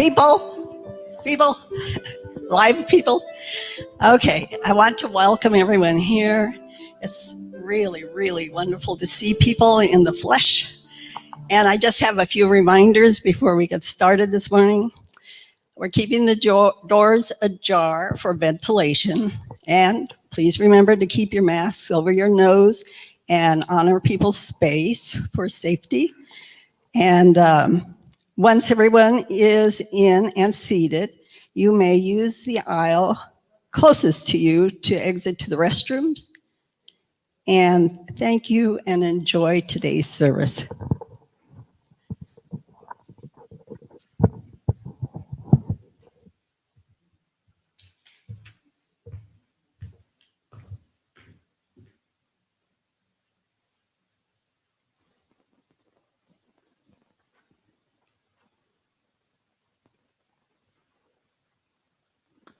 People, live people. Okay, I want to welcome everyone here. It's really, really wonderful to see people in the flesh. And I just have a few reminders before we get started this morning. We're keeping the doors ajar for ventilation. And please remember to keep your masks over your nose and honor people's space for safety. And once everyone is in and seated, you may use the aisle closest to you to exit to the restrooms. And thank you and enjoy today's service.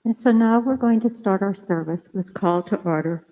And so now we're going to start our service with call to order.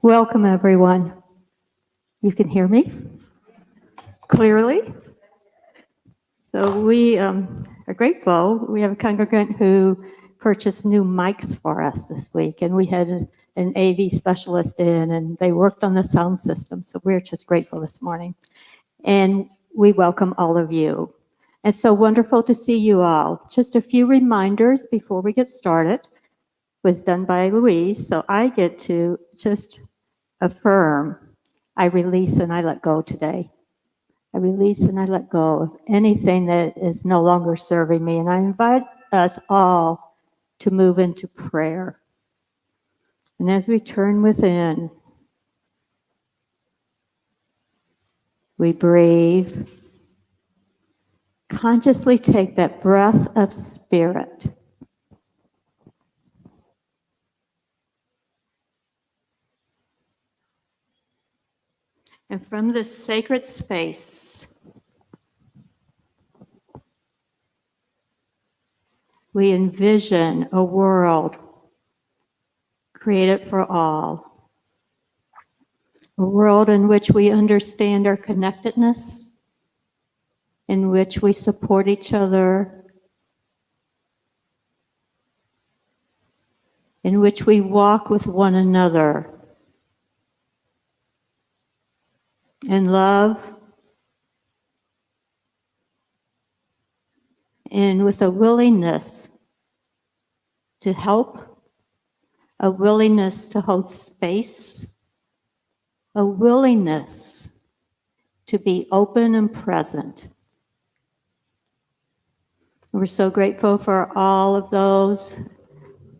Welcome, everyone. You can hear me clearly? So we are grateful. We have a congregant who purchased new mics for us this week, and we had an AV specialist in, and they worked on the sound system. So we're just grateful this morning. And we welcome all of you. It's so wonderful to see you all. Just a few reminders before we get started. Was done by Louise, so I get to just affirm, I release and I let go today. I release and I let go of anything that is no longer serving me. And I invite us all to move into prayer. And as we turn within, we breathe. Consciously take that breath of spirit. And from this sacred space, we envision a world created for all. A world in which we understand our connectedness, in which we support each other, in which we walk with one another in love, and with a willingness to help, a willingness to hold space, a willingness to be open and present. We're so grateful for all of those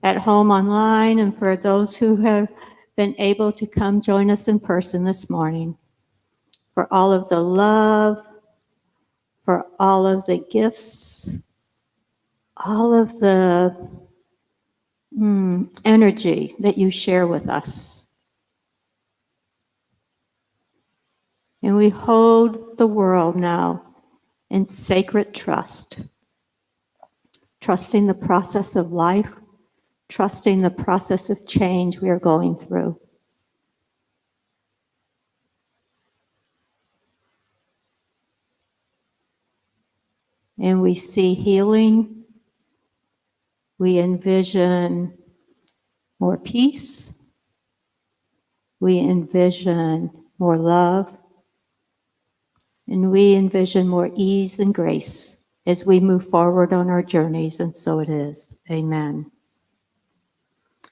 at home online and for those who have been able to come join us in person this morning. For all of the love, for all of the gifts, all of the energy that you share with us. And we hold the world now in sacred trust, trusting the process of life, trusting the process of change we are going through. and we see healing. We envision more peace. We envision more love. And we envision more ease and grace as we move forward on our journeys, and so it is. Amen.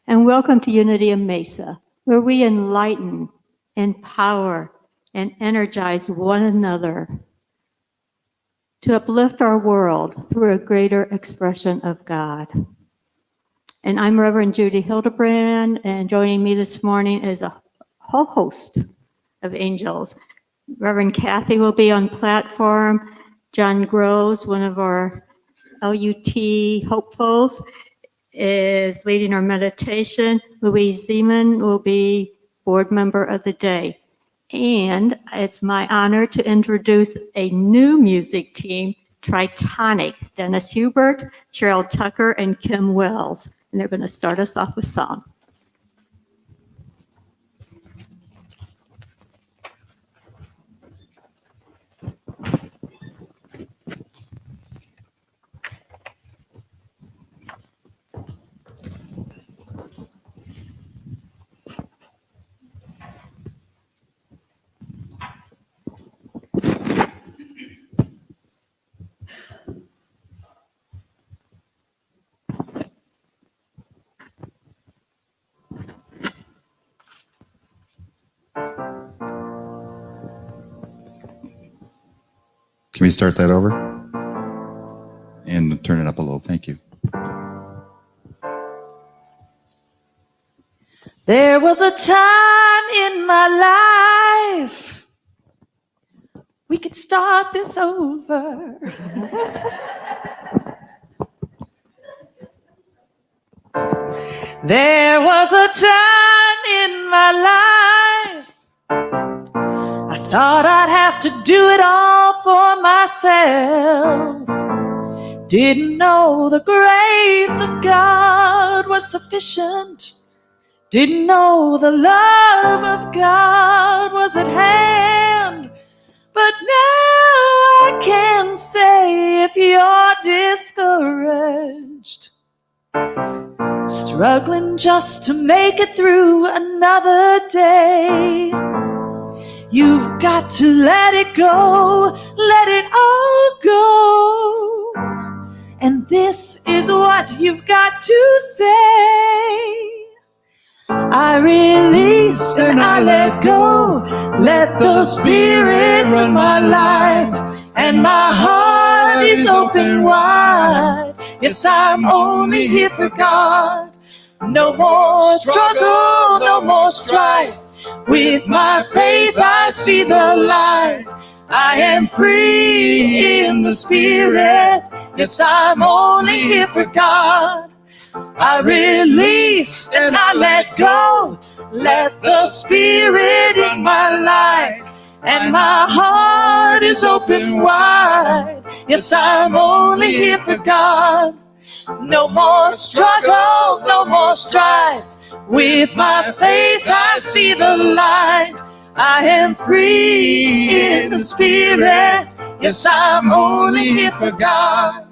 And welcome to Unity of Mesa, where we enlighten, empower, and energize one another to uplift our world through a greater expression of God. And I'm Reverend Judy Hildebrand, and joining me this morning is a whole host of angels. Reverend Kathy will be on platform. John Groves, one of our LUT hopefuls, is leading our meditation. Louise Zeman will be board member of the day. And it's my honor to introduce a new music team, Tritonic, Dennis Hubert, Cheryl Tucker, and Kim Wells. And they're going to start us off with song. Can we start that over? And turn it up a little. Thank you. There was a time in my life we could start this over. There was a time in my life I thought I'd have to do it all for myself. Didn't know the grace of God was sufficient. Didn't know the love of God was at hand. But now I can say, if you're discouraged, struggling just to make it through another day, you've got to let it go, let it all go. And this is what you've got to say. I release and I let go, let the Spirit run my life, and my heart is open wide. Yes, I'm only here for God. No more struggle, no more strife. With my faith I see the light. I am free in the Spirit. Yes, I'm only here for God. I release and I let go. Let the Spirit in my life, and my heart is open wide. Yes, I'm only here for God. No more struggle, no more strife. With my faith I see the light. I am free in the Spirit. Yes, I'm only here for God.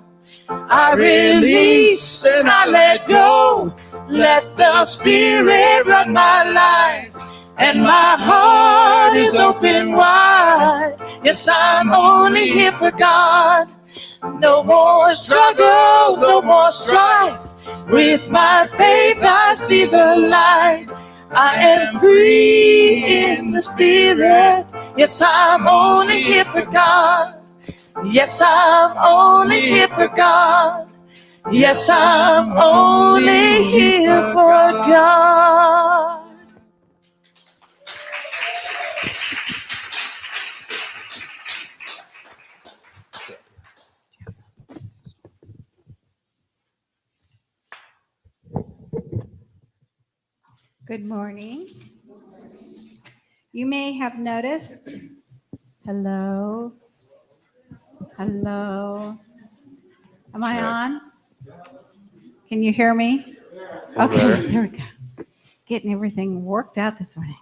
I release and I let go. Let the Spirit run my life, and my heart is open wide. Yes, I'm only here for God. No more struggle, no more strife. With my faith I see the light. I am free in the Spirit. Yes, I'm only here for God. Yes, I'm only here for God. Yes, I'm only here for God. Good morning. You may have noticed, hello, hello. Am I on? Can you hear me? Okay, there we go. Getting everything worked out this morning.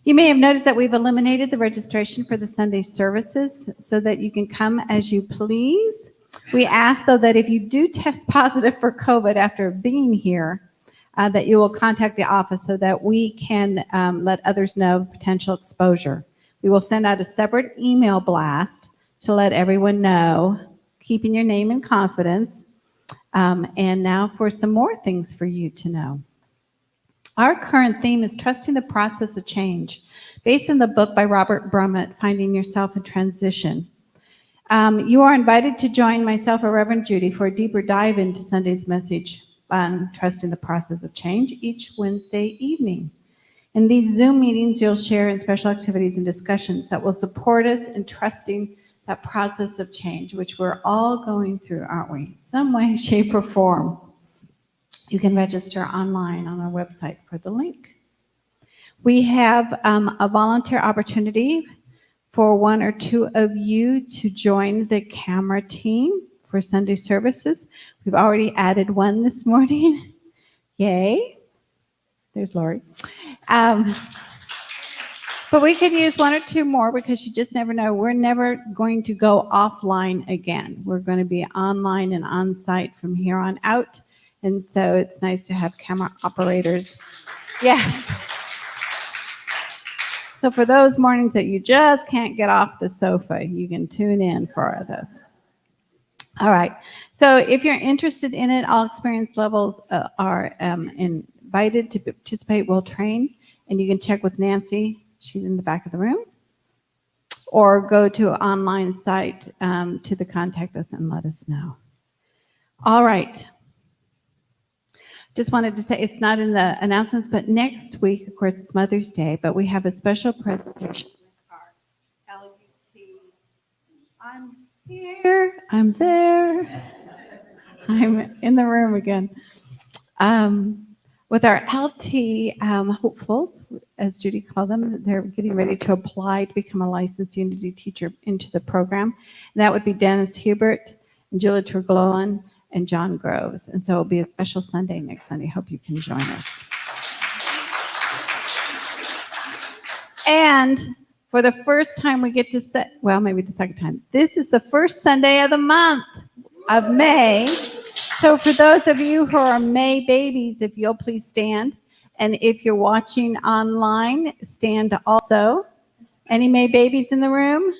You may have noticed that we've eliminated the registration for the Sunday services so that you can come as you please. We ask, though, that if you do test positive for COVID after being here, that you will contact the office so that we can let others know of potential exposure. We will send out a separate email blast to let everyone know, keeping your name in confidence. And now for some more things for you to know. Our current theme is trusting the process of change, based on the book by Robert Brumet, Finding Yourself in Transition. You are invited to join myself or Reverend Judy for a deeper dive into Sunday's message on trusting the process of change each Wednesday evening. In these Zoom meetings, you'll share in special activities and discussions that will support us in trusting that process of change, which we're all going through, aren't we? Some way, shape, or form. You can register online on our website for the link. We have a volunteer opportunity for one or two of you to join the camera team for Sunday services. We've already added one this morning. Yay. There's Lori. But we could use one or two more because you just never know. We're never going to go offline again. We're going to be online and on site from here on out. And so it's nice to have camera operators. Yes. So for those mornings that you just can't get off the sofa, you can tune in for this. All right. So if you're interested in it, all experience levels are invited to participate. We'll train, and you can check with Nancy. She's in the back of the room. Or go to online site to the contact us and let us know. All right. Just wanted to say, it's not in the announcements, but next week, of course, it's Mother's Day, but we have a special presentation with our LUT. I'm here, I'm there, I'm in the room again. With our LT hopefuls, as Judy called them, they're getting ready to apply to become a licensed Unity teacher into the program. And that would be Dennis Hubert and Julia Terglowen and John Groves. And so it'll be a special Sunday next Sunday. Hope you can join us. And for the first time we get to well, maybe the second time. This is the first Sunday of the month of May. So for those of you who are May babies, if you'll please stand. And if you're watching online, stand also. Any May babies in the room?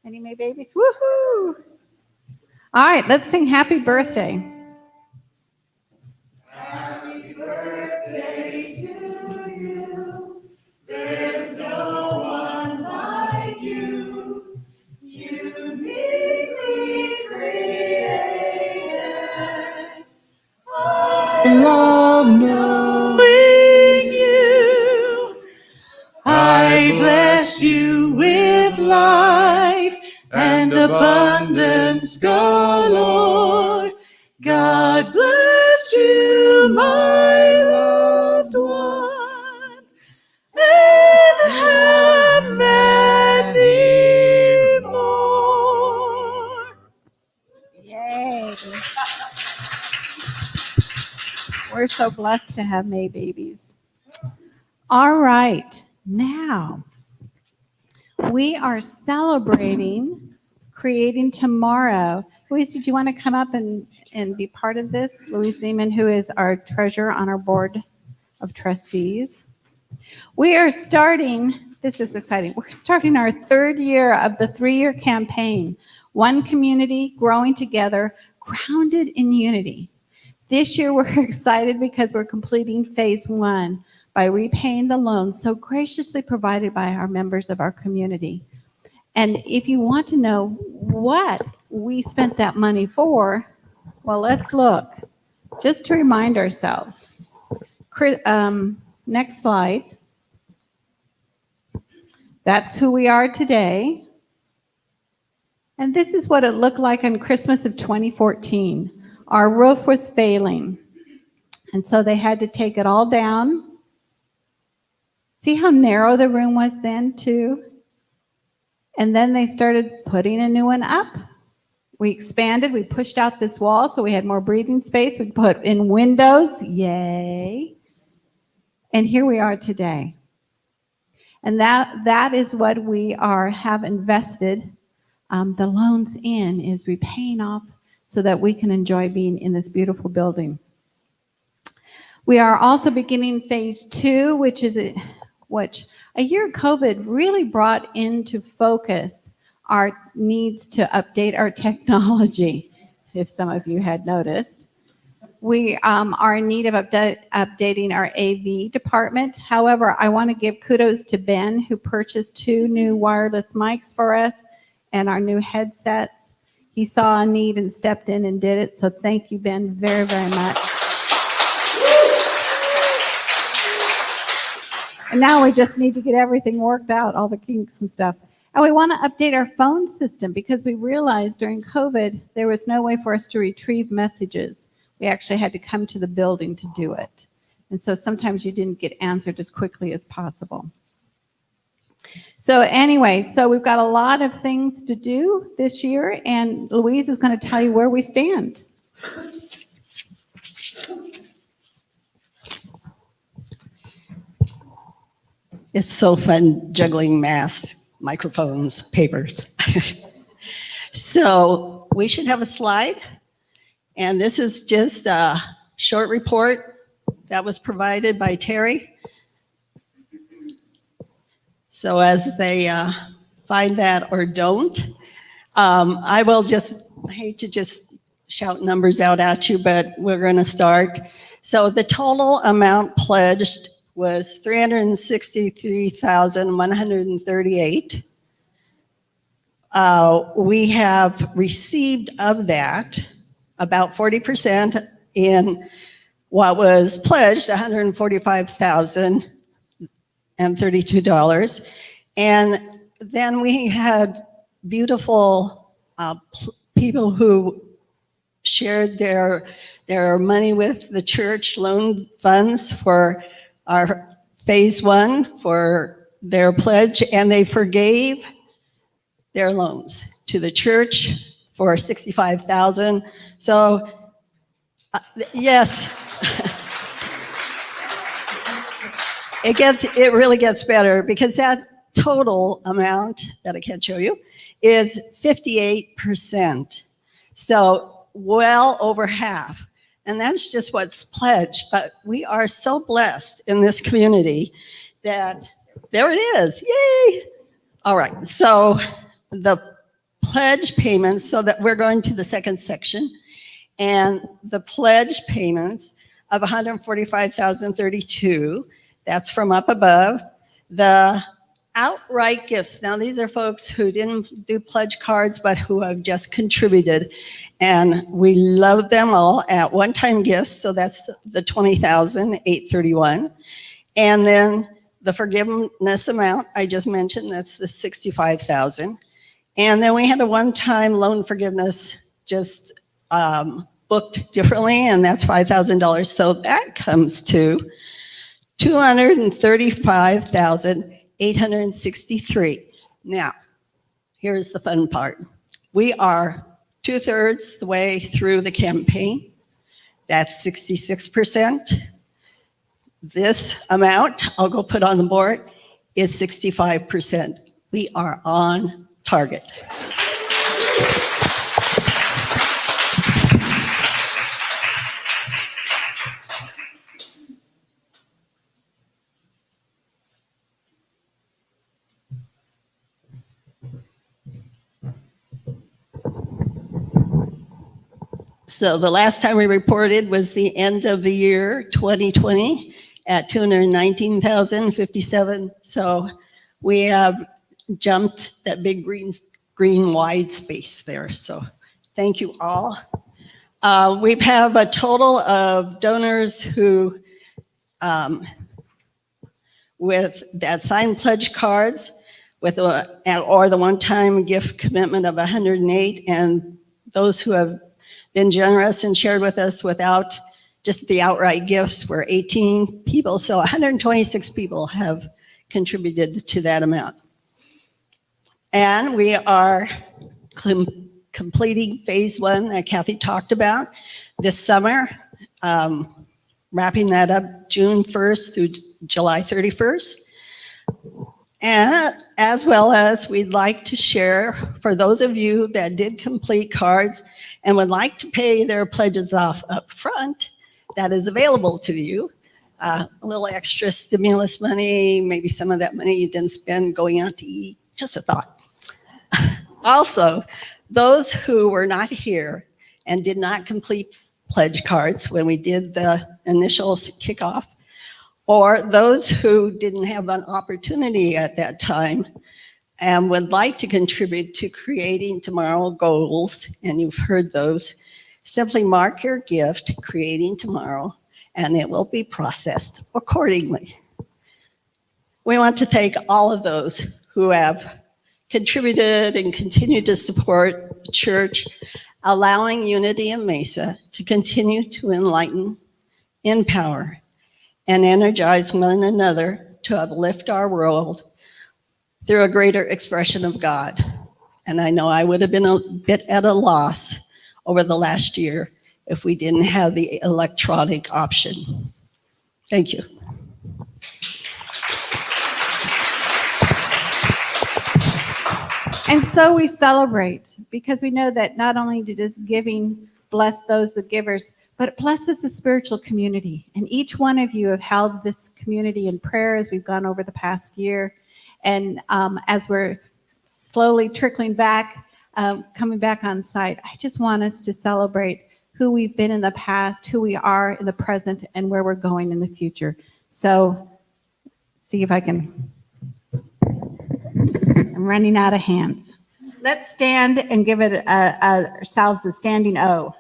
Any May babies? Woohoo! All right, let's sing Happy Birthday. Happy birthday to you. There's no one like you. Uniquely created. I love knowing you. I bless you with life and abundance galore. God bless you, my loved one, and have many more. Yay. We're so blessed to have May babies. All right, now we are celebrating Creating Tomorrow. Louise, did you want to come up and be part of this? Louise Zeman, who is our treasurer on our board of trustees. We are starting, this is exciting, we're starting our third year of the 3-year campaign, One Community, Growing Together, Grounded in Unity. This year we're excited because we're completing phase 1 by repaying the loans so graciously provided by our members of our community. And if you want to know what we spent that money for, well, let's look, just to remind ourselves. Next slide. That's who we are today. And this is what it looked like on Christmas of 2014. Our roof was failing. And so they had to take it all down. See how narrow the room was then, too? And then they started putting a new one up. We expanded, we pushed out this wall so we had more breathing space. We put in windows, yay. And here we are today. And that is what we have invested the loans in, is repaying off so that we can enjoy being in this beautiful building. We are also beginning phase 2, which a year of COVID really brought into focus our needs to update our technology, if some of you had noticed. We are in need of updating our AV department. However, I want to give kudos to Ben, who purchased 2 new wireless mics for us and our new headsets. He saw a need and stepped in and did it. So thank you, Ben, very, very much. And now we just need to get everything worked out, all the kinks and stuff. And we want to update our phone system because we realized during COVID, there was no way for us to retrieve messages. We actually had to come to the building to do it. And so sometimes you didn't get answered as quickly as possible. So anyway, so we've got a lot of things to do this year, and Louise is going to tell you where we stand. It's so fun juggling masks, microphones, papers. So we should have a slide. And this is just a short report that was provided by Terry. So as they find that or don't, I hate to just shout numbers out at you, but we're going to start. So the total amount pledged was $363,138. We have received of that about 40% in what was pledged, $145,032. And then we had beautiful people who shared their money with the church, loan funds for our phase 1 for their pledge, and they forgave their loans to the church for $65,000. So, yes, it really gets better because that total amount that I can't show you is 58%. So well over half. And that's just what's pledged. But we are so blessed in this community that there it is. Yay! All right. So the pledge payments, so that we're going to the second section, and the pledge payments of $145,032, that's from up above. The outright gifts, now these are folks who didn't do pledge cards, but who have just contributed, and we love them all at one-time gifts, so that's the $20,831. And then the forgiveness amount I just mentioned, that's the $65,000. And then we had a one-time loan forgiveness just booked differently, and that's $5,000. So that comes to $235,863. Now, here's the fun part. We are 2/3 the way through the campaign. That's 66%. This amount, I'll go put on the board, is 65%. We are on target. So the last time we reported was the end of the year 2020 at 219,057. So we have jumped that big green wide space there. So thank you all. We have a total of donors who, with that signed pledge cards, with or the one-time gift commitment of 108, and those who have been generous and shared with us without just the outright gifts were 18 people. So 126 people have contributed to that amount. And we are completing phase 1 that Kathy talked about this summer, wrapping that up June 1st through July 31st. And as well as we'd like to share, for those of you that did complete cards and would like to pay their pledges off up front, that is available to you. A little extra stimulus money, maybe some of that money you didn't spend going out to eat, just a thought. Also, those who were not here and did not complete pledge cards when we did the initial kickoff, or those who didn't have an opportunity at that time and would like to contribute to creating tomorrow goals, and you've heard those, simply mark your gift, Creating Tomorrow, and it will be processed accordingly. We want to thank all of those who have contributed and continue to support the church, allowing Unity in Mesa to continue to enlighten, empower, and energize one another to uplift our world through a greater expression of God. And I know I would have been a bit at a loss over the last year if we didn't have the electronic option. Thank you. And so we celebrate, because we know that not only does giving bless those, the givers, but it blesses the spiritual community. And each one of you have held this community in prayer as we've gone over the past year. And as we're slowly trickling back, coming back on site, I just want us to celebrate who we've been in the past, who we are in the present, and where we're going in the future. So see if I can, I'm running out of hands. Let's stand and give it ourselves a standing O.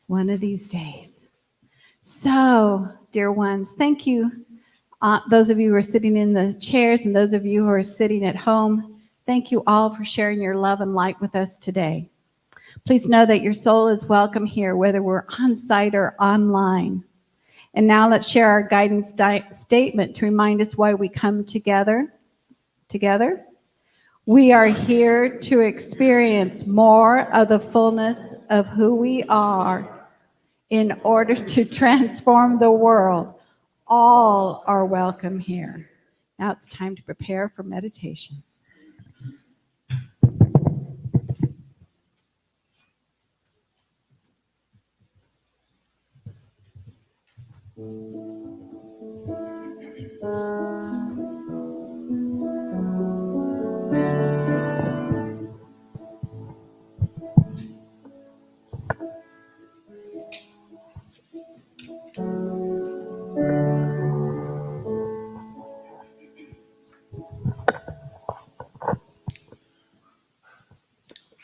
One of these days. So, dear ones, thank you. Those of you who are sitting in the chairs and those of you who are sitting at home, thank you all for sharing your love and light with us today. Please know that your soul is welcome here, whether we're on site or online. And now let's share our guidance statement to remind us why we come together. We are here to experience more of the fullness of who we are in order to transform the world. All are welcome here. Now it's time to prepare for meditation.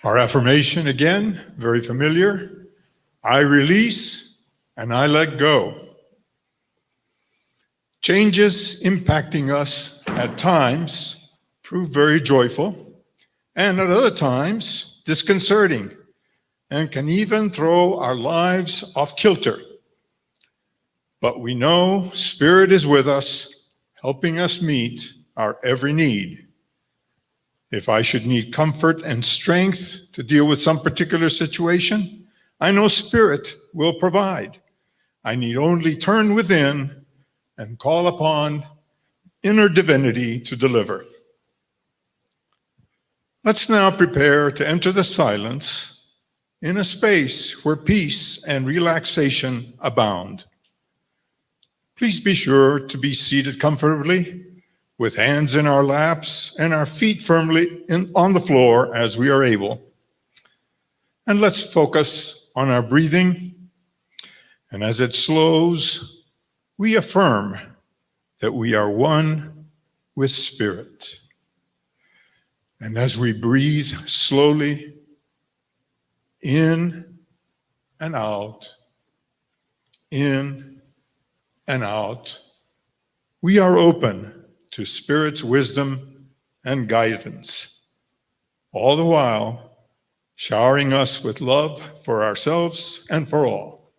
Our affirmation again, very familiar. I release and I let go. Changes impacting us at times prove very joyful, and at other times disconcerting, and can even throw our lives off kilter. But we know Spirit is with us, helping us meet our every need. If I should need comfort and strength to deal with some particular situation, I know Spirit will provide. I need only turn within and call upon inner divinity to deliver. Let's now prepare to enter the silence in a space where peace and relaxation abound. Please be sure to be seated comfortably, with hands in our laps and our feet firmly on the floor as we are able. And let's focus on our breathing. And as it slows, we affirm that we are one with Spirit. And as we breathe slowly in and out, in and out, we are open to Spirit's wisdom and guidance, all the while showering us with love for ourselves and for all.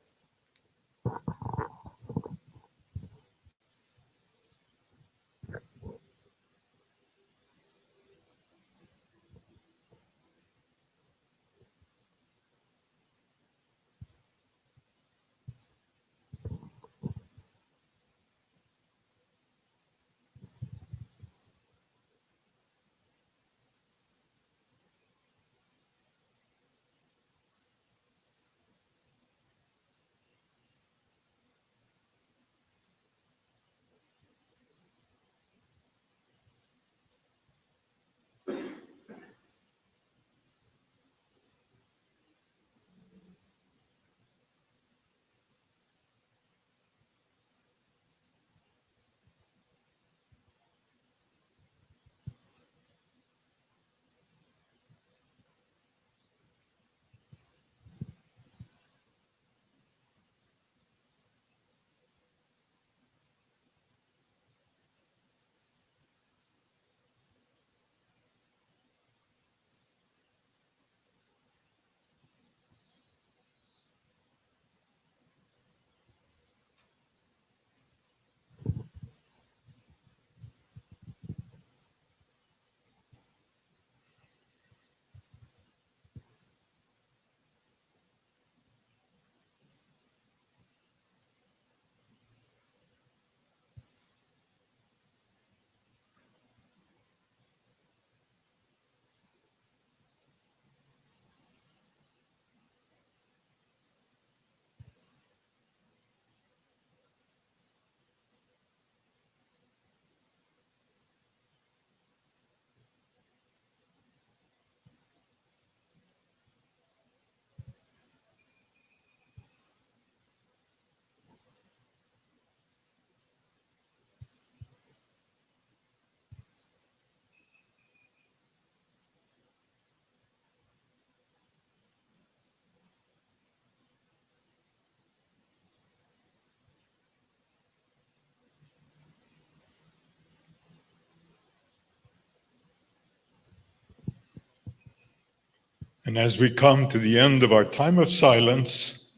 And as we come to the end of our time of silence,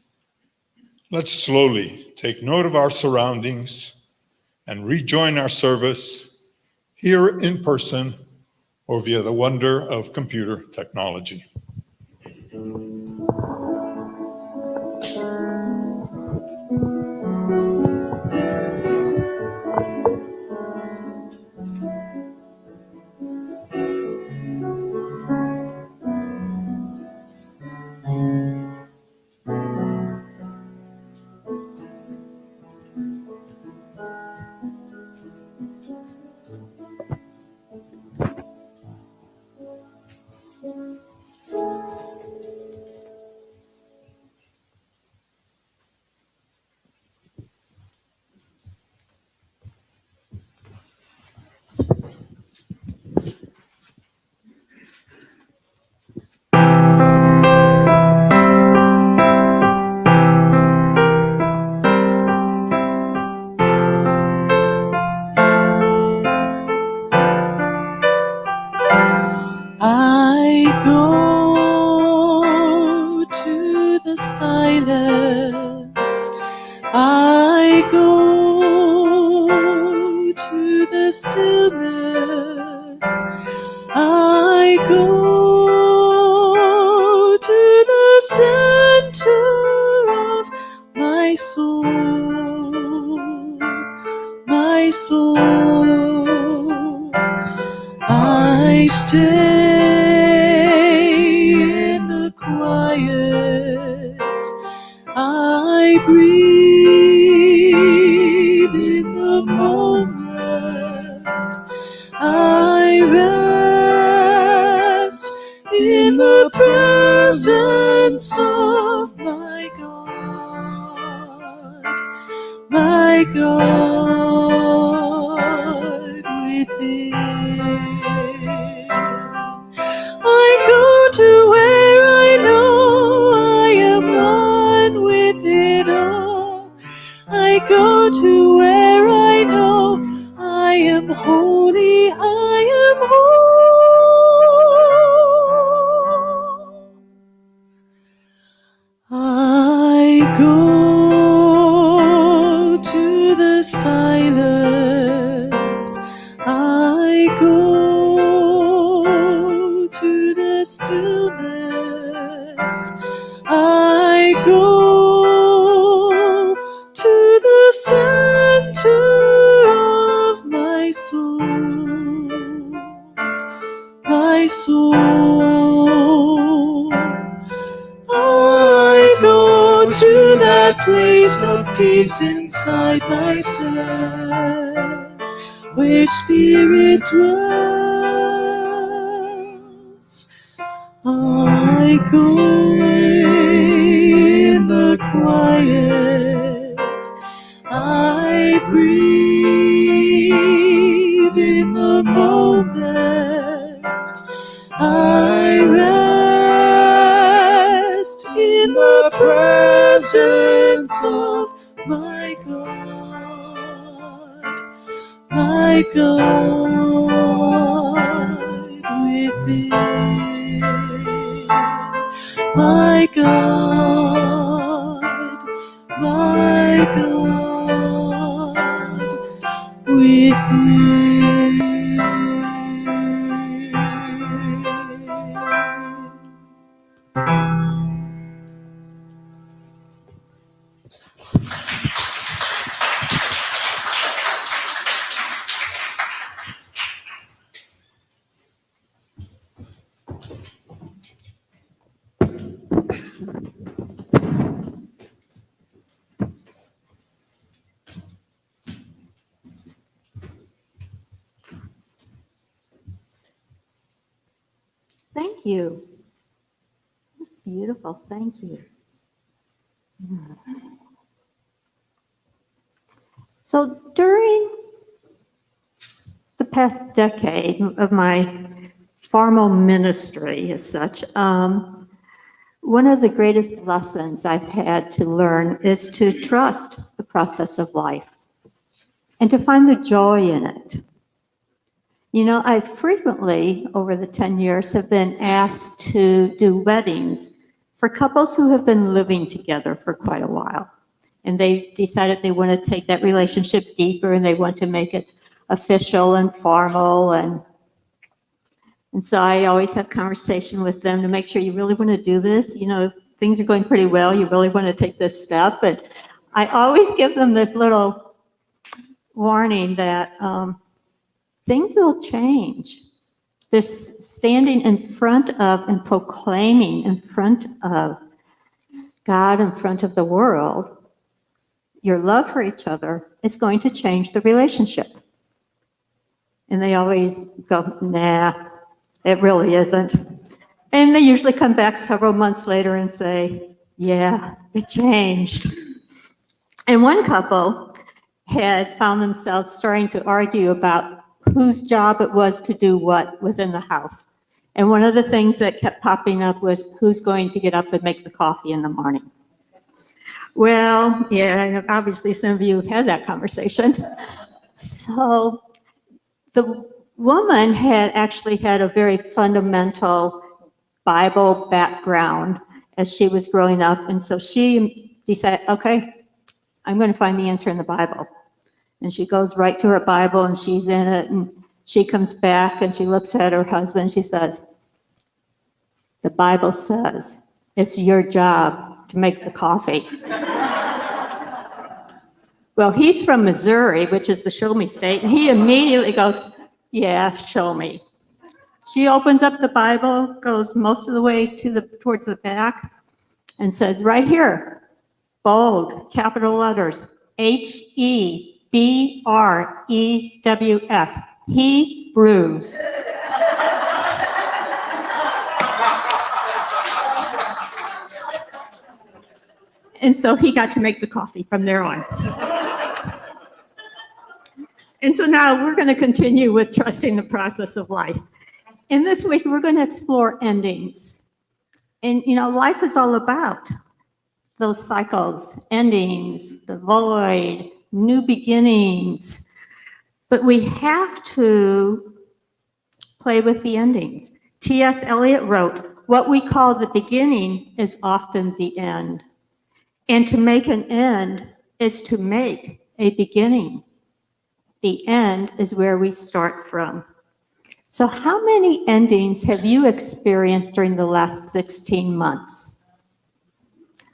let's slowly take note of our surroundings and rejoin our service here in person or via the wonder of computer technology. I go to the silence. I go to the stillness. I go to the center of my soul, my soul. I stay in the quiet. I breathe in the moment. I rest in the presence of my God within. I go to where I know I am one with it all. I go to where I know I am holy, I am whole. I go to the silence. I go to the stillness. I go to the center of my soul, my soul. I go to that place of peace inside myself, where spirit dwells. I go in the quiet. I breathe in the moment. I rest in the presence of my God within, my God within. Thank you. That's beautiful. Thank you. So during the past decade of my formal ministry as such, one of the greatest lessons I've had to learn is to trust the process of life and to find the joy in it. You know, I frequently, over the 10 years, have been asked to do weddings for couples who have been living together for quite a while. And they decided they want to take that relationship deeper and they want to make it official and formal. And so I always have conversation with them to make sure you really want to do this. You know, if things are going pretty well, you really want to take this step. But I always give them this little warning that things will change. This standing in front of and proclaiming in front of God, in front of the world, your love for each other is going to change the relationship. And they always go, nah, it really isn't. And they usually come back several months later and say, yeah, it changed. And one couple had found themselves starting to argue about whose job it was to do what within the house. And one of the things that kept popping up was who's going to get up and make the coffee in the morning. Well, yeah, obviously some of you have had that conversation. So the woman had actually had a very fundamental Bible background as she was growing up. And so she decided, okay, I'm going to find the answer in the Bible. And she goes right to her Bible and she's in it. And she comes back and she looks at her husband. She says, the Bible says it's your job to make the coffee. Well, he's from Missouri, which is the show me state. And he immediately goes, yeah, show me. She opens up the Bible, goes most of the way towards the back, and says, right here, bold, capital letters, Hebrews, Hebrews. And so he got to make the coffee from there on. And so now we're going to continue with trusting the process of life. And this week, we're going to explore endings. And, you know, life is all about those cycles, endings, the void, new beginnings. But we have to play with the endings. T.S. Eliot wrote, what we call the beginning is often the end. And to make an end is to make a beginning. The end is where we start from. So how many endings have you experienced during the last 16 months?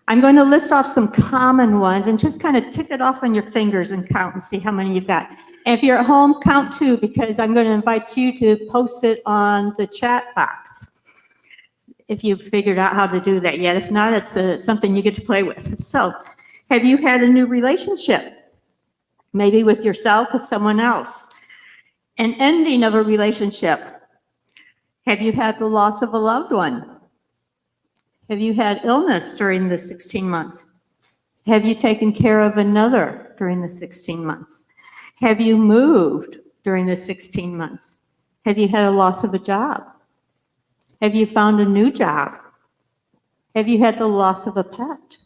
I'm going to list off some common ones and just kind of tick it off on your fingers and count and see how many you've got. If you're at home, count 2 because I'm going to invite you to post it on the chat box if you've figured out how to do that yet. If not, it's something you get to play with. So have you had a new relationship? Maybe with yourself, with someone else. An ending of a relationship. Have you had the loss of a loved one? Have you had illness during the 16 months? Have you taken care of another during the 16 months? Have you moved during the 16 months? Have you had a loss of a job? Have you found a new job? Have you had the loss of a pet?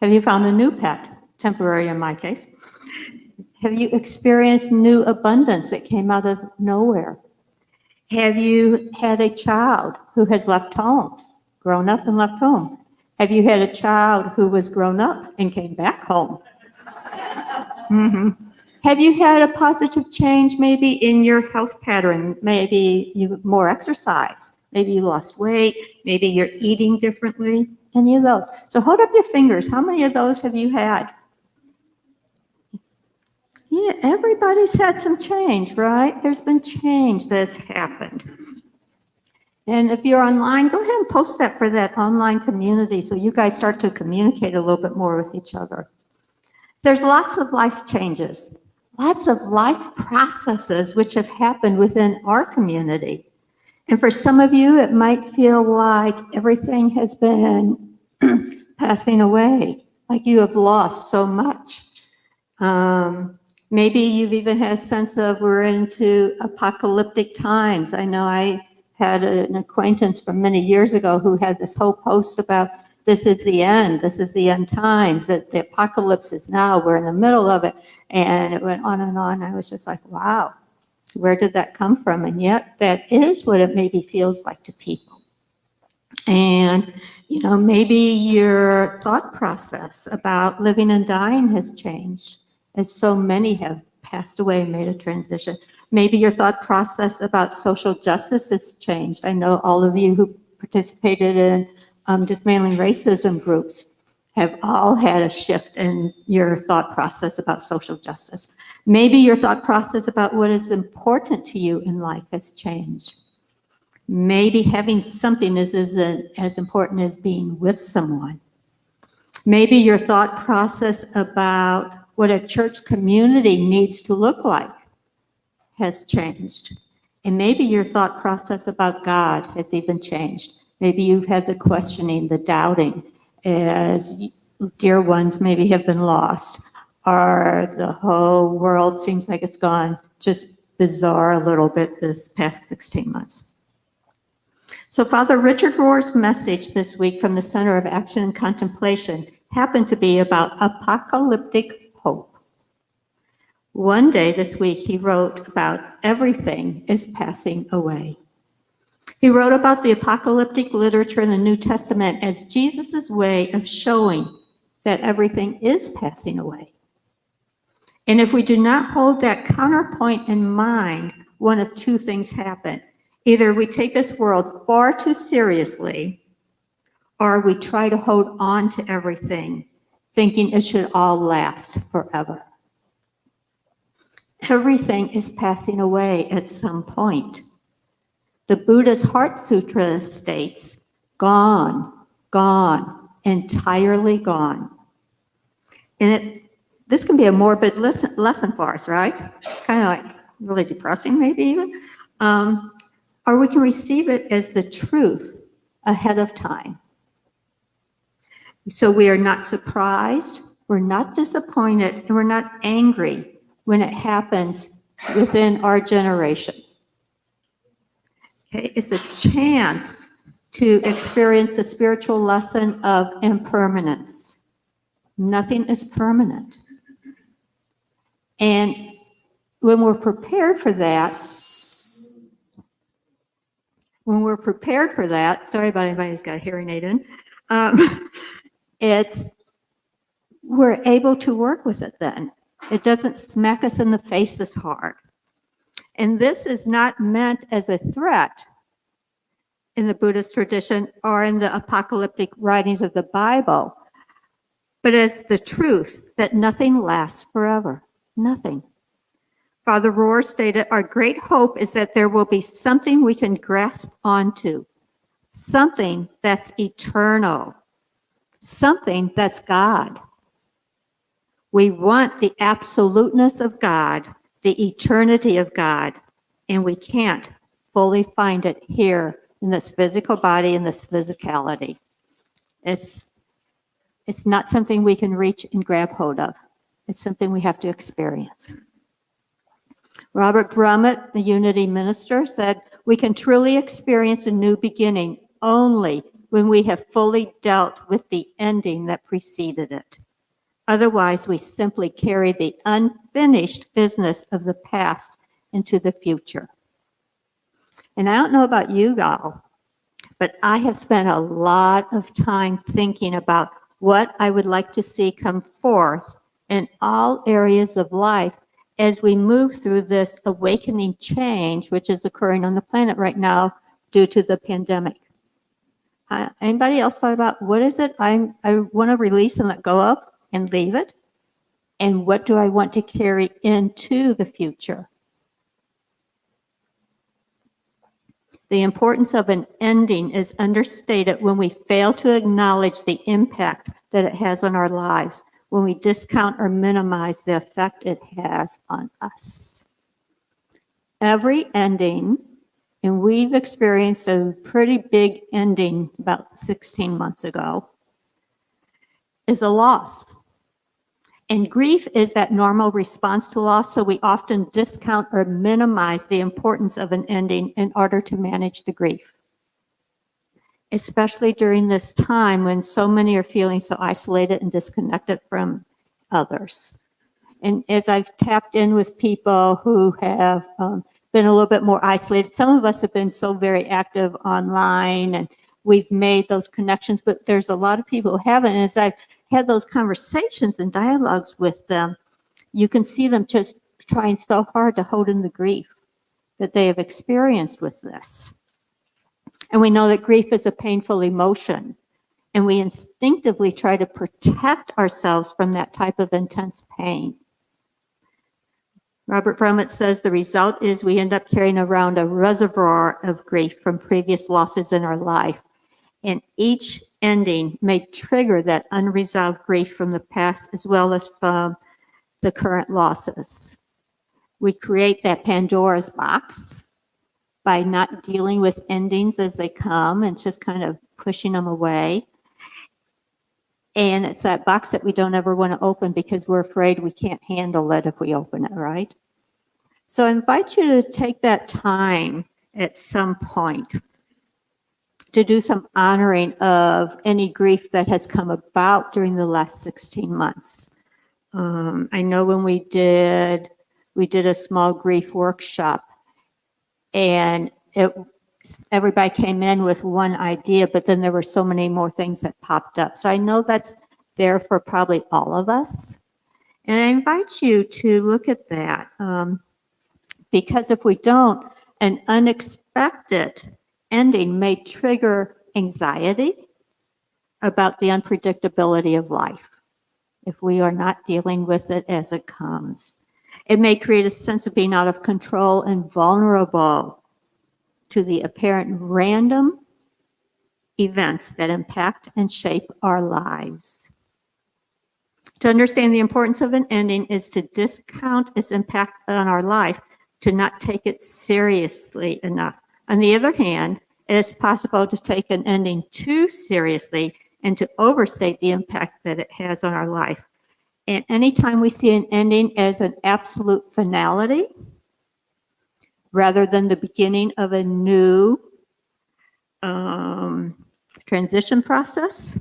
Have you found a new pet? Temporary in my case. Have you experienced new abundance that came out of nowhere? Have you had a child who has left home, grown up and left home? Have you had a child who was grown up and came back home? Have you had a positive change maybe in your health pattern? Maybe you more exercise. Maybe you lost weight. Maybe you're eating differently. Any of those. So hold up your fingers. How many of those have you had? Yeah, everybody's had some change, right? There's been change that's happened. And if you're online, go ahead and post that for that online community so you guys start to communicate a little bit more with each other. There's lots of life changes, lots of life processes which have happened within our community. And for some of you, it might feel like everything has been passing away, like you have lost so much. Maybe you've even had a sense of we're into apocalyptic times. I know I had an acquaintance from many years ago who had this whole post about this is the end times, that the apocalypse is now, we're in the middle of it. And it went on and on. I was just like, wow. Where did that come from? And yet that is what it maybe feels like to people. And, maybe your thought process about living and dying has changed, as so many have passed away and made a transition. Maybe your thought process about social justice has changed. I know all of you who participated in dismantling racism groups have all had a shift in your thought process about social justice. Maybe your thought process about what is important to you in life has changed. Maybe having something isn't as important as being with someone. Maybe your thought process about what a church community needs to look like has changed. And maybe your thought process about God has even changed. Maybe you've had the questioning, the doubting, as dear ones maybe have been lost, or the whole world seems like it's gone just bizarre a little bit this past 16 months. So Father Richard Rohr's message this week from the Center of Action and Contemplation happened to be about apocalyptic hope. One day this week, he wrote about everything is passing away. He wrote about the apocalyptic literature in the New Testament as Jesus' way of showing that everything is passing away. And if we do not hold that counterpoint in mind, one of two things happen. Either we take this world far too seriously, or we try to hold on to everything, thinking it should all last forever. Everything is passing away at some point. The Buddha's Heart Sutra states, gone, gone, entirely gone. And this can be a morbid lesson for us, right? It's kind of like really depressing maybe even. Or we can receive it as the truth ahead of time. So we are not surprised, we're not disappointed, and we're not angry when it happens within our generation. Okay, it's a chance to experience the spiritual lesson of impermanence. Nothing is permanent. And when we're prepared for that, sorry about anybody who's got a hearing aid in, we're able to work with it then. It doesn't smack us in the face as hard. And this is not meant as a threat in the Buddhist tradition or in the apocalyptic writings of the Bible, but as the truth that nothing lasts forever. Nothing. Father Rohr stated, our great hope is that there will be something we can grasp onto, something that's eternal, something that's God. We want the absoluteness of God, the eternity of God, and we can't fully find it here in this physical body, in this physicality. It's not something we can reach and grab hold of. It's something we have to experience. Robert Brumet, the Unity minister, said, we can truly experience a new beginning only when we have fully dealt with the ending that preceded it. Otherwise, we simply carry the unfinished business of the past into the future. And I don't know about you all, but I have spent a lot of time thinking about what I would like to see come forth in all areas of life as we move through this awakening change, which is occurring on the planet right now due to the pandemic. Anybody else thought about what is it I want to release and let go of and leave it? And what do I want to carry into the future? The importance of an ending is understated when we fail to acknowledge the impact that it has on our lives, when we discount or minimize the effect it has on us. Every ending, and we've experienced a pretty big ending about 16 months ago, is a loss. And grief is that normal response to loss, so we often discount or minimize the importance of an ending in order to manage the grief. Especially during this time when so many are feeling so isolated and disconnected from others. And as I've tapped in with people who have been a little bit more isolated. Some of us have been so very active online and we've made those connections, but there's a lot of people who haven't. And as I've had those conversations and dialogues with them, you can see them just trying so hard to hold in the grief that they have experienced with this. And we know that grief is a painful emotion, and we instinctively try to protect ourselves from that type of intense pain. Robert Brumet says the result is we end up carrying around a reservoir of grief from previous losses in our life. And each ending may trigger that unresolved grief from the past as well as from the current losses. We create that Pandora's box by not dealing with endings as they come and just kind of pushing them away. And it's that box that we don't ever want to open because we're afraid we can't handle it if we open it, right? So I invite you to take that time at some point to do some honoring of any grief that has come about during the last 16 months. I know when we did a small grief workshop, and everybody came in with one idea, but then there were so many more things that popped up. So I know that's there for probably all of us. And I invite you to look at that, because if we don't, an unexpected ending may trigger anxiety about the unpredictability of life if we are not dealing with it as it comes. It may create a sense of being out of control and vulnerable to the apparent random events that impact and shape our lives. To understand the importance of an ending is to discount its impact on our life, to not take it seriously enough. On the other hand, it is possible to take an ending too seriously and to overstate the impact that it has on our life. And anytime we see an ending as an absolute finality, rather than the beginning of a new transition process,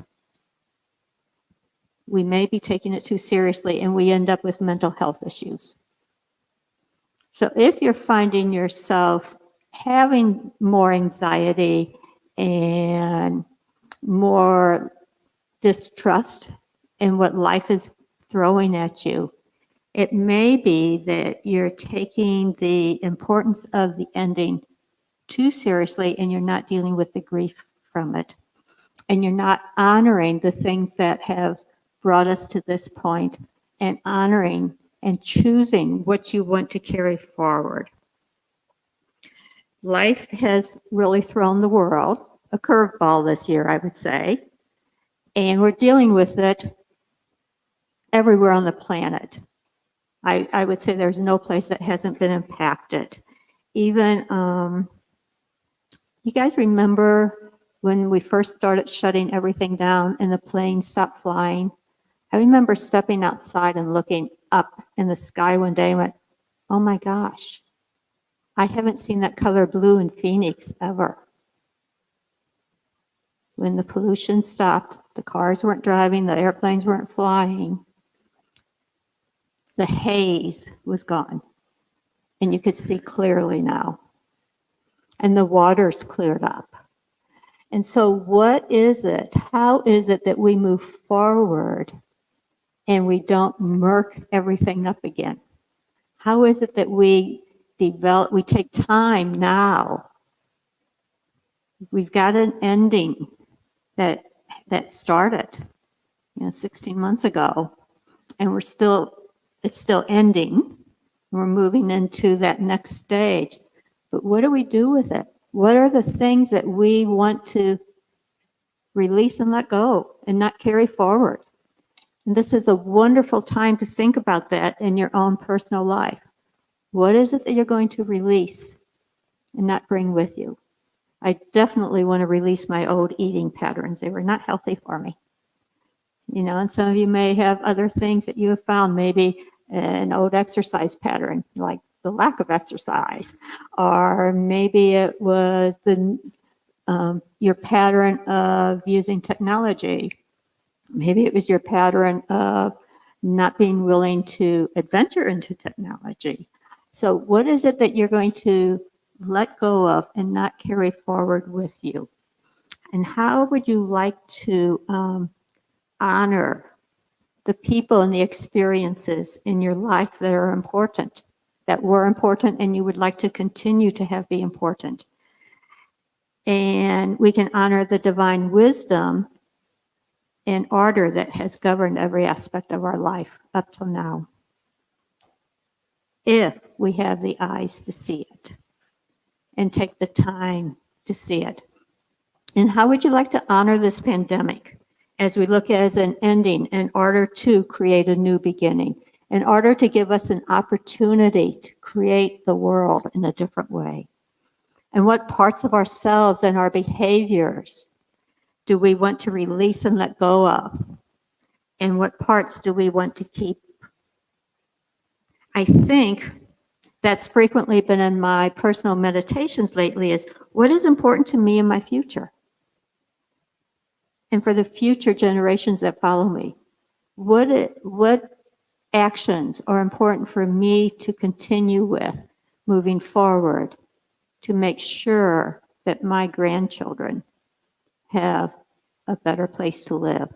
we may be taking it too seriously and we end up with mental health issues. So if you're finding yourself having more anxiety and more distrust in what life is throwing at you, it may be that you're taking the importance of the ending too seriously and you're not dealing with the grief from it. And you're not honoring the things that have brought us to this point and honoring and choosing what you want to carry forward. Life has really thrown the world a curveball this year, I would say, and we're dealing with it everywhere on the planet. I would say there's no place that hasn't been impacted. Even, you guys remember when we first started shutting everything down and the planes stopped flying? I remember stepping outside and looking up in the sky one day and went, oh my gosh, I haven't seen that color blue in Phoenix ever. When the pollution stopped, the cars weren't driving, the airplanes weren't flying, the haze was gone. And you could see clearly now. And the water's cleared up. And so what is it? How is it that we move forward and we don't murk everything up again? How is it that we take time now? We've got an ending that started, 16 months ago, and it's still ending. We're moving into that next stage. But what do we do with it? What are the things that we want to release and let go and not carry forward? And this is a wonderful time to think about that in your own personal life. What is it that you're going to release and not bring with you? I definitely want to release my old eating patterns. They were not healthy for me. And some of you may have other things that you have found, maybe an old exercise pattern, like the lack of exercise, or maybe it was your pattern of using technology. Maybe it was your pattern of not being willing to adventure into technology. So what is it that you're going to let go of and not carry forward with you? And how would you like to honor the people and the experiences in your life that are important, that were important and you would like to continue to have be important? And we can honor the divine wisdom and order that has governed every aspect of our life up till now, if we have the eyes to see it and take the time to see it. And how would you like to honor this pandemic as we look at it as an ending in order to create a new beginning, in order to give us an opportunity to create the world in a different way? And what parts of ourselves and our behaviors do we want to release and let go of? And what parts do we want to keep? I think that's frequently been in my personal meditations lately is, what is important to me in my future? And for the future generations that follow me, what actions are important for me to continue with moving forward to make sure that my grandchildren have a better place to live?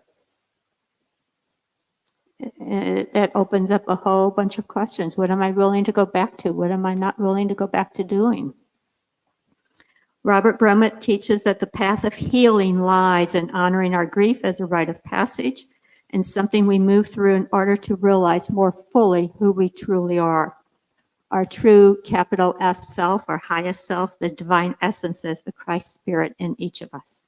That opens up a whole bunch of questions. What am I willing to go back to? What am I not willing to go back to doing? Robert Brumet teaches that the path of healing lies in honoring our grief as a rite of passage and something we move through in order to realize more fully who we truly are. Our true capital S self, our highest self, the divine essence is the Christ spirit in each of us.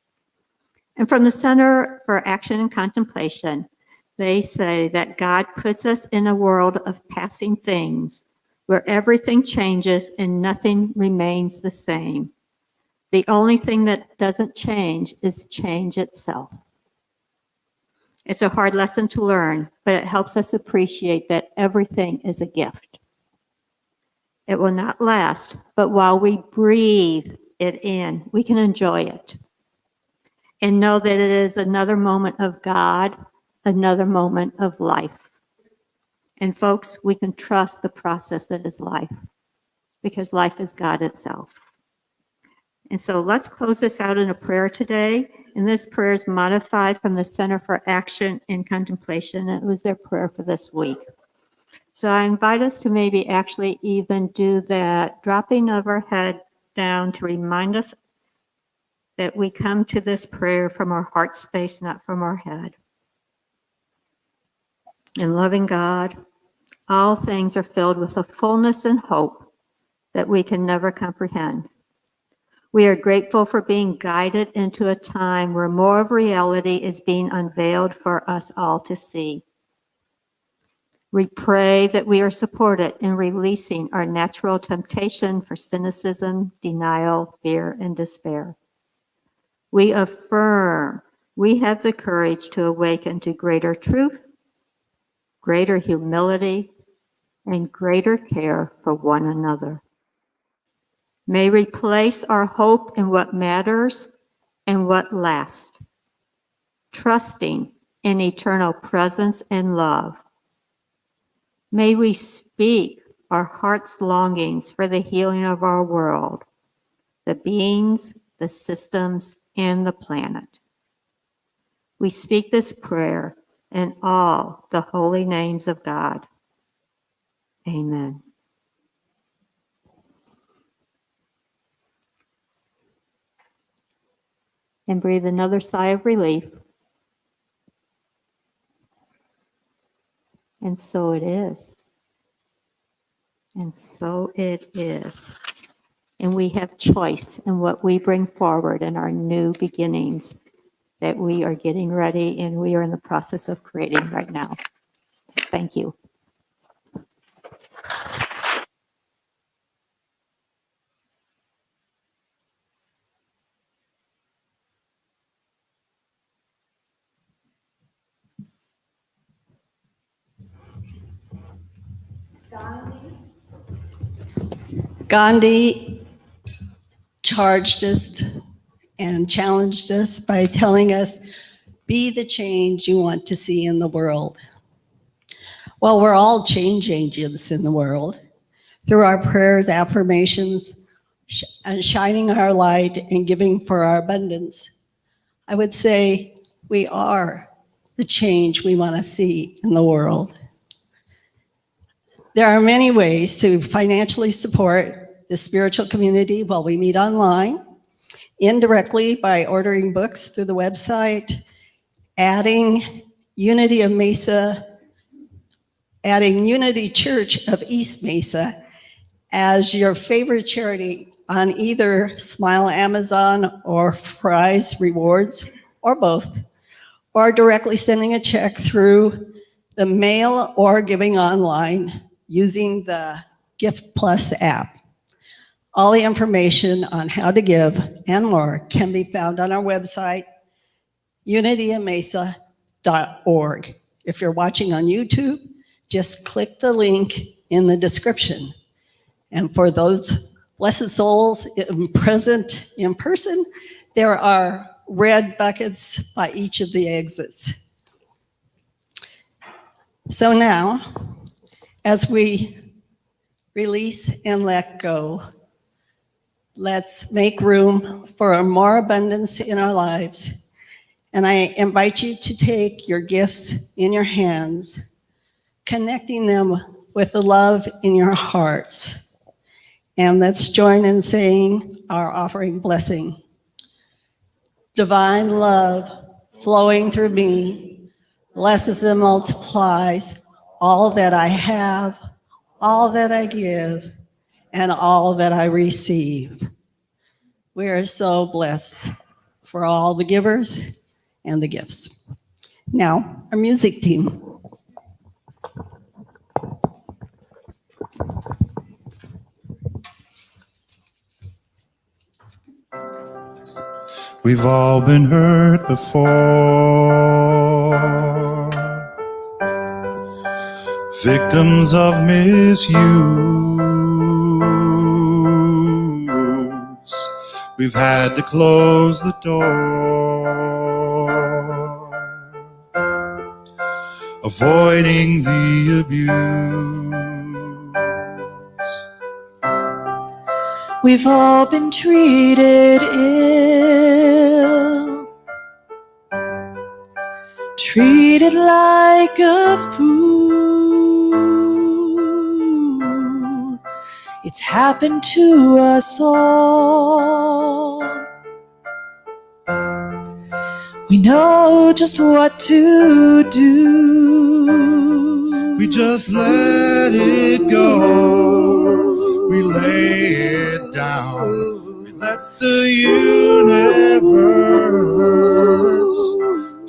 And from the Center for Action and Contemplation, they say that God puts us in a world of passing things where everything changes and nothing remains the same. The only thing that doesn't change is change itself. It's a hard lesson to learn, but it helps us appreciate that everything is a gift. It will not last, but while we breathe it in, we can enjoy it and know that it is another moment of God, another moment of life. And folks, we can trust the process that is life, because life is God itself. And so let's close this out in a prayer today. And this prayer is modified from the Center for Action and Contemplation. It was their prayer for this week. So I invite us to maybe actually even do that dropping of our head down to remind us that we come to this prayer from our heart space, not from our head. In loving God, all things are filled with a fullness and hope that we can never comprehend. We are grateful for being guided into a time where more of reality is being unveiled for us all to see. We pray that we are supported in releasing our natural temptation for cynicism, denial, fear, and despair. We affirm we have the courage to awaken to greater truth, greater humility, and greater care for one another. May we place our hope in what matters and what lasts, trusting in eternal presence and love. May we speak our heart's longings for the healing of our world, the beings, the systems, and the planet. We speak this prayer in all the holy names of God. Amen. And breathe another sigh of relief. And so it is. And so it is. And we have choice in what we bring forward in our new beginnings that we are getting ready and we are in the process of creating right now. So thank you. Gandhi charged us and challenged us by telling us, be the change you want to see in the world. Well, we're all change agents in the world, through our prayers, affirmations, and shining our light and giving for our abundance. I would say we are the change we want to see in the world. There are many ways to financially support the spiritual community while we meet online, indirectly by ordering books through the website, adding Unity Church of East Mesa as your favorite charity on either Smile Amazon or Fry's Rewards, or both, or directly sending a check through the mail or giving online using the Gift Plus app. All the information on how to give and more can be found on our website, unityofmesa.org. If you're watching on YouTube, just click the link in the description. And for those blessed souls present in person, there are red buckets by each of the exits. So now, as we release and let go, let's make room for more abundance in our lives. And I invite you to take your gifts in your hands, connecting them with the love in your hearts. And let's join in saying our offering blessing. Divine love flowing through me blesses and multiplies all that I have, all that I give, and all that I receive. We are so blessed for all the givers and the gifts. Now, our music team. We've all been hurt before, victims of misuse. We've had to close the door, avoiding the abuse. We've all been treated ill, treated like a fool. It's happened to us all. We know just what to do. We just let it go. We lay it down. We let the universe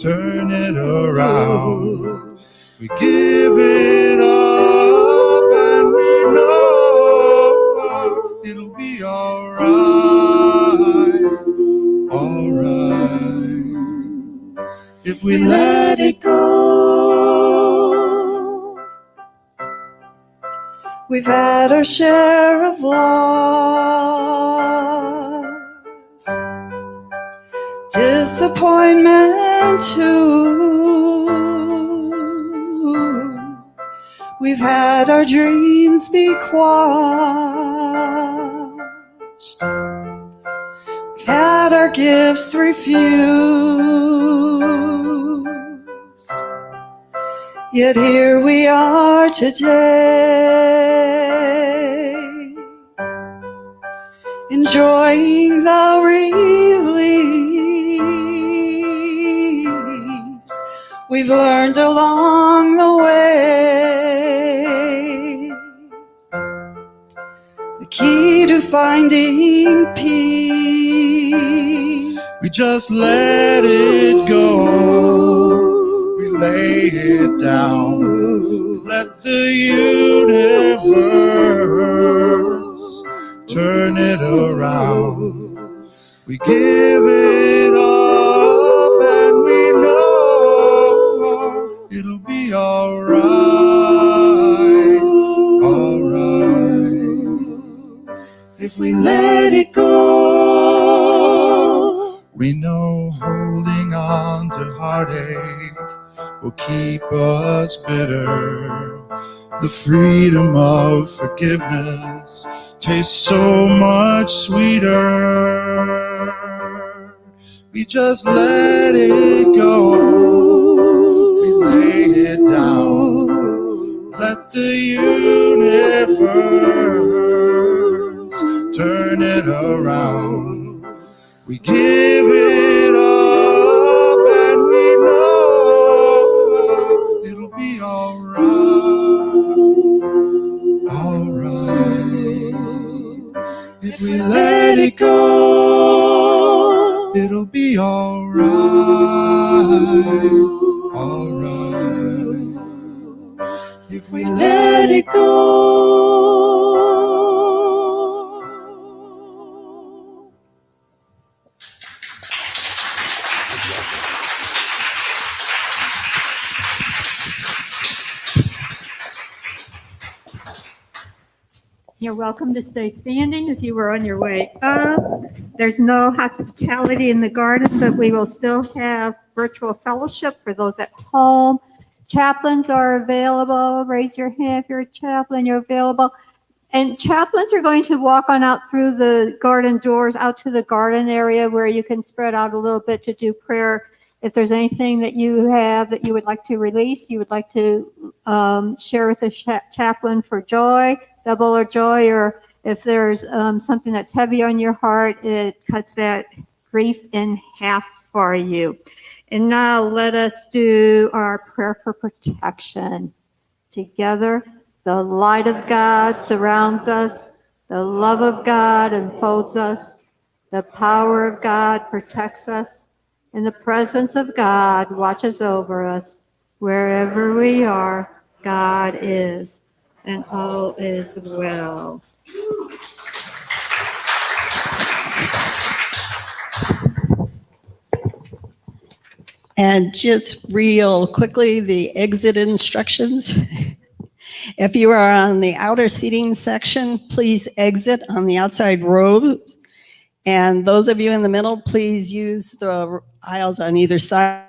turn it around. We give it up and we know it'll be alright, alright. If we let it go. We've had our share of loss, disappointment too. We've had our dreams be quashed. We've had our gifts refused. Yet here we are today, enjoying the release we've learned along the way. The key to finding peace. We just let it go. We lay it down. Let the universe turn it around. We give it up and we know it'll be alright, alright. If we let it go, we know holding on to heartache will keep us bitter. The freedom of forgiveness tastes so much sweeter. We just let it go. We lay it down. Let the universe turn it around. We give it up and we know it'll be alright. Alright. If we let it go, it'll be alright. Alright. If we let it go. You're welcome to stay standing if you were on your way up. There's no hospitality in the garden, but we will still have virtual fellowship for those at home. Chaplains are available. Raise your hand if you're a chaplain, you're available. And chaplains are going to walk on out through the garden doors out to the garden area where you can spread out a little bit to do prayer. If there's anything that you have that you would like to release, you would like to share with the chaplain for joy, double or joy, or if there's something that's heavy on your heart, it cuts that grief in half for you. And now let us do our prayer for protection. Together, the light of God surrounds us, the love of God enfolds us, the power of God protects us, and the presence of God watches over us. Wherever we are, God is, and all is well. And just real quickly, the exit instructions. If you are on the outer seating section, please exit on the outside rows. And those of you in the middle, please use the aisles on either side.